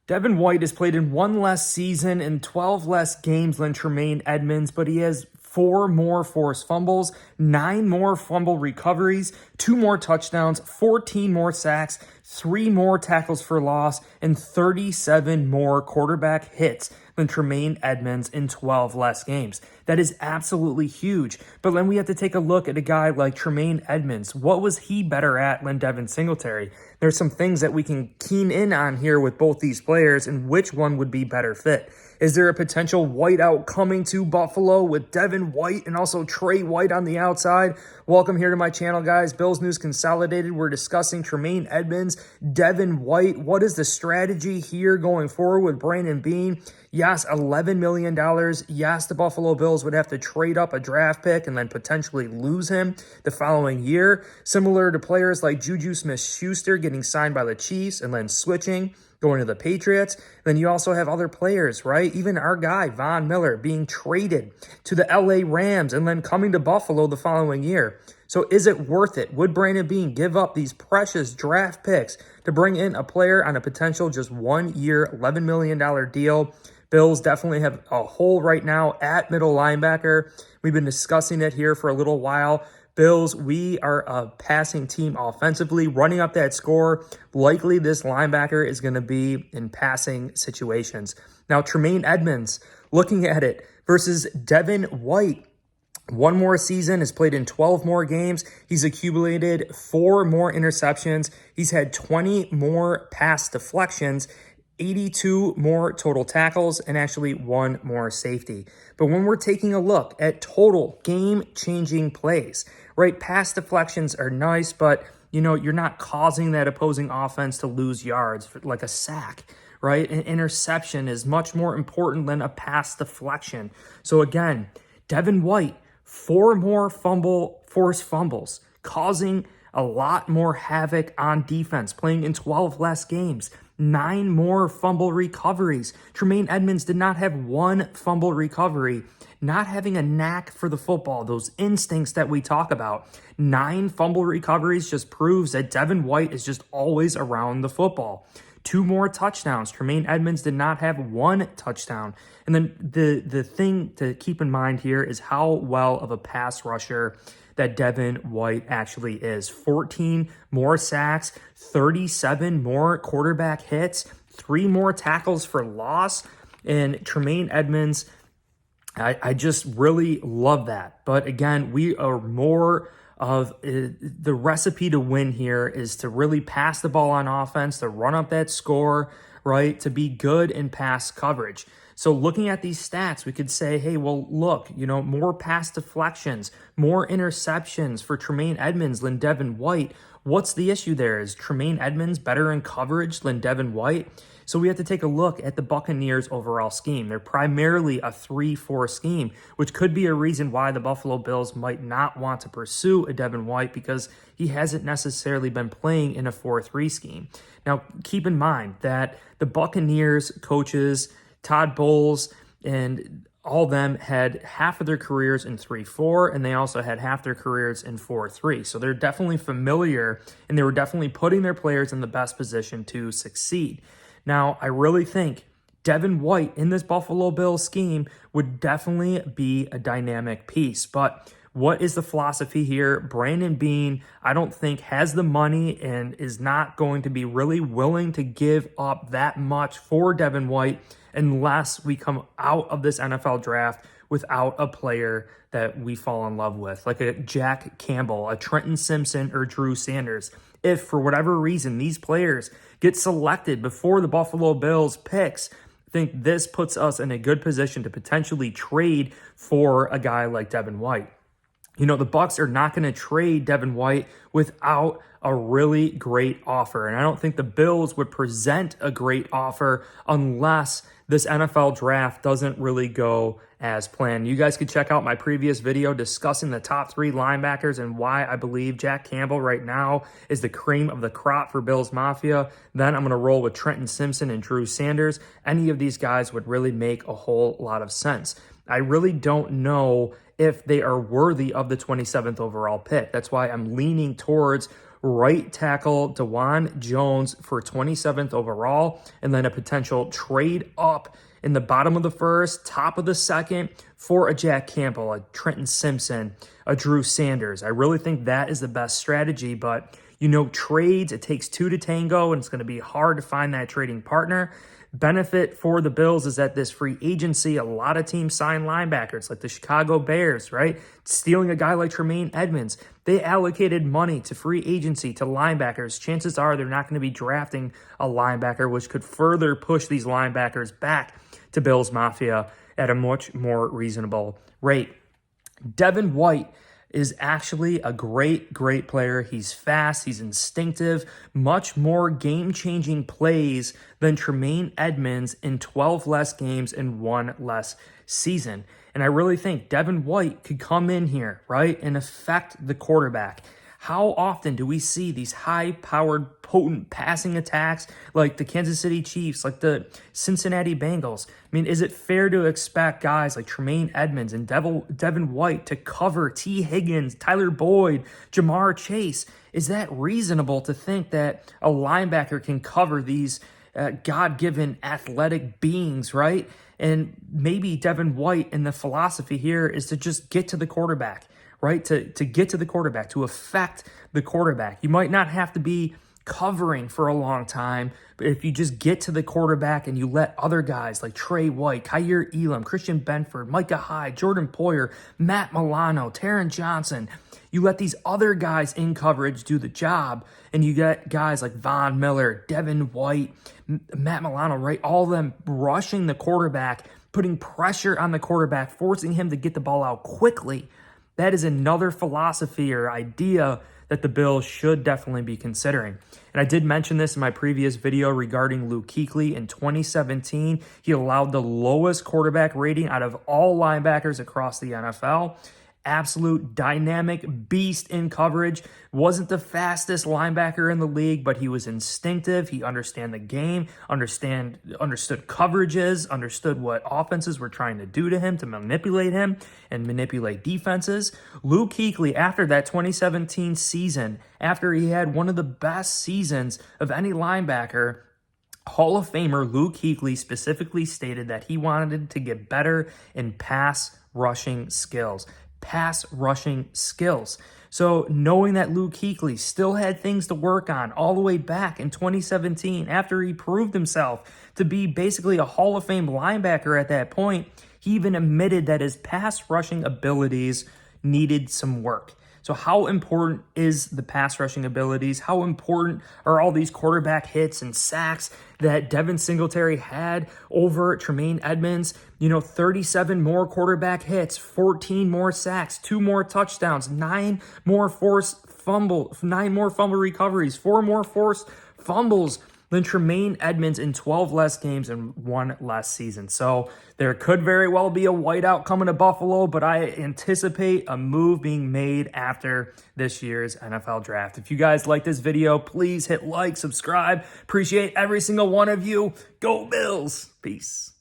Devin White has played in one less season and 12 less games than Tremaine Edmonds, but he has 4 more forced fumbles, 9 more fumble recoveries, 2 more touchdowns, 14 more sacks, 3 more tackles for loss, and 37 more quarterback hits than Tremaine Edmonds in 12 less games. That is absolutely huge. But then we have to take a look at a guy like Tremaine Edmonds. What was he better at than Devin Singletary? There's some things that we can keen in on here with both these players and which one would be better fit. Is there a potential whiteout coming to Buffalo with Devin White and also Trey White on the outside? Welcome here to my channel, guys. Bills News Consolidated. We're discussing Tremaine Edmonds, Devin White. What is the strategy here going forward with Brandon Beane? Yes, $11 million. Yes, the Buffalo Bills would have to trade up a draft pick and then potentially lose him the following year. Similar to players like Juju Smith-Schuster getting signed by the Chiefs and then switching, going to the Patriots. Then you also have other players, right? Even our guy, Von Miller, being traded to the LA Rams and then coming to Buffalo the following year. So is it worth it? Would Brandon Beane give up these precious draft picks to bring in a player on a potential just 1 year, $11 million deal? Bills definitely have a hole right now at middle linebacker. We've been discussing it here for a little while. Bills, we are a passing team offensively, running up that score. Likely this linebacker is going to be in passing situations. Now, Tremaine Edmonds, looking at it, versus Devin White. 1 more season, has played in 12 more games. He's accumulated 4 more interceptions. He's had 20 more pass deflections, 82 more total tackles, and actually 1 more safety. But when we're taking a look at total game-changing plays, right, pass deflections are nice, but, you know, you're not causing that opposing offense to lose yards like a sack, right? An interception is much more important than a pass deflection. So again, Devin White, 4 more forced fumbles, causing a lot more havoc on defense, playing in 12 less games. 9 more fumble recoveries. Tremaine Edmonds did not have 1 fumble recovery. Not having a knack for the football, those instincts that we talk about. 9 fumble recoveries just proves that Devin White is just always around the football. 2 more touchdowns. Tremaine Edmonds did not have 1 touchdown. And then the thing to keep in mind here is how well of a pass rusher that Devin White actually is. 14 more sacks, 37 more quarterback hits, 3 more tackles for loss. And Tremaine Edmonds, I just really love that. But again, we are more of the recipe to win here is to really pass the ball on offense, to run up that score, right? To be good in pass coverage. So looking at these stats, we could say, hey, well, look, you know, more pass deflections, more interceptions for Tremaine Edmonds than Devin White. What's the issue there? Is Tremaine Edmonds better in coverage than Devin White? So we have to take a look at the Buccaneers' overall scheme. They're primarily a 3-4 scheme, which could be a reason why the Buffalo Bills might not want to pursue a Devin White because he hasn't necessarily been playing in a 4-3 scheme. Now, keep in mind that the Buccaneers coaches, Todd Bowles, and all of them had half of their careers in 3-4, and they also had half their careers in 4-3. So they're definitely familiar, and they were definitely putting their players in the best position to succeed. Now, I really think Devin White in this Buffalo Bills scheme would definitely be a dynamic piece. But what is the philosophy here? Brandon Beane, I don't think, has the money and is not going to be really willing to give up that much for Devin White unless we come out of this NFL draft without a player that we fall in love with, like a Jack Campbell, a Trenton Simpson, or Drew Sanders. If, for whatever reason, these players get selected before the Buffalo Bills picks, I think this puts us in a good position to potentially trade for a guy like Devin White. You know, the Bucs are not going to trade Devin White without a really great offer. And I don't think the Bills would present a great offer unless this NFL draft doesn't really go as planned. You guys could check out my previous video discussing the top 3 linebackers and why I believe Jack Campbell right now is the cream of the crop for Bills Mafia. Then I'm going to roll with Trenton Simpson and Drew Sanders. Any of these guys would really make a whole lot of sense. I really don't know if they are worthy of the 27th overall pick. That's why I'm leaning towards right tackle DeJuan Jones for 27th overall, and then a potential trade up in the bottom of the first, top of the second for a Jack Campbell, a Trenton Simpson, a Drew Sanders. I really think that is the best strategy, but trades, it takes two to tango, and it's going to be hard to find that trading partner. Benefit for the Bills is that this free agency, a lot of teams sign linebackers like the Chicago Bears, right? Stealing a guy like Tremaine Edmonds. They allocated money to free agency, to linebackers. Chances are they're not going to be drafting a linebacker, which could further push these linebackers back to Bills Mafia at a much more reasonable rate. Devin White is actually a great player. He's fast, he's instinctive, much more game-changing plays than Tremaine Edmonds in 12 less games and 1 less season. And I really think Devin White could come in here, right, and affect the quarterback. How often do we see these high-powered, potent passing attacks like the Kansas City Chiefs, like the Cincinnati Bengals? I mean, is it fair to expect guys like Tremaine Edmonds and Devin White to cover T. Higgins, Tyler Boyd, Jamar Chase? Is that reasonable to think that a linebacker can cover these God-given athletic beings, right? And maybe Devin White, and the philosophy here is to just get to the quarterback, right? To get to the quarterback, to affect the quarterback. You might not have to be covering for a long time, but if you just get to the quarterback and you let other guys like Trey White, Kyer Elam, Christian Benford, Micah Hyde, Jordan Poyer, Matt Milano, Taron Johnson, you let these other guys in coverage do the job, and you get guys like Von Miller, Devin White, Matt Milano, right? All of them rushing the quarterback, putting pressure on the quarterback, forcing him to get the ball out quickly. That is another philosophy or idea that the Bills should definitely be considering. And I did mention this in my previous video regarding Luke Kuechly. In 2017, he allowed the lowest quarterback rating out of all linebackers across the NFL. Absolute dynamic beast in coverage. Wasn't the fastest linebacker in the league, but he was instinctive. He understood the game, understood coverages, understood what offenses were trying to do to him to manipulate him and manipulate defenses. Luke Kuechly, after that 2017 season, after he had one of the best seasons of any linebacker, Hall of Famer Luke Kuechly specifically stated that he wanted to get better in pass rushing skills. So knowing that Luke Kuechly still had things to work on all the way back in 2017, after he proved himself to be basically a Hall of Fame linebacker at that point, he even admitted that his pass rushing abilities needed some work. So how important is the pass rushing abilities? How important are all these quarterback hits and sacks that Devin Singletary had over Tremaine Edmonds? 37 more quarterback hits, 14 more sacks, 2 more touchdowns, 9 more fumble recoveries, 4 more forced fumbles than Tremaine Edmonds in 12 less games and 1 less season. So there could very well be a whiteout coming to Buffalo, but I anticipate a move being made after this year's NFL draft. If you guys like this video, please hit like, subscribe. Appreciate every single one of you. Go Bills. Peace.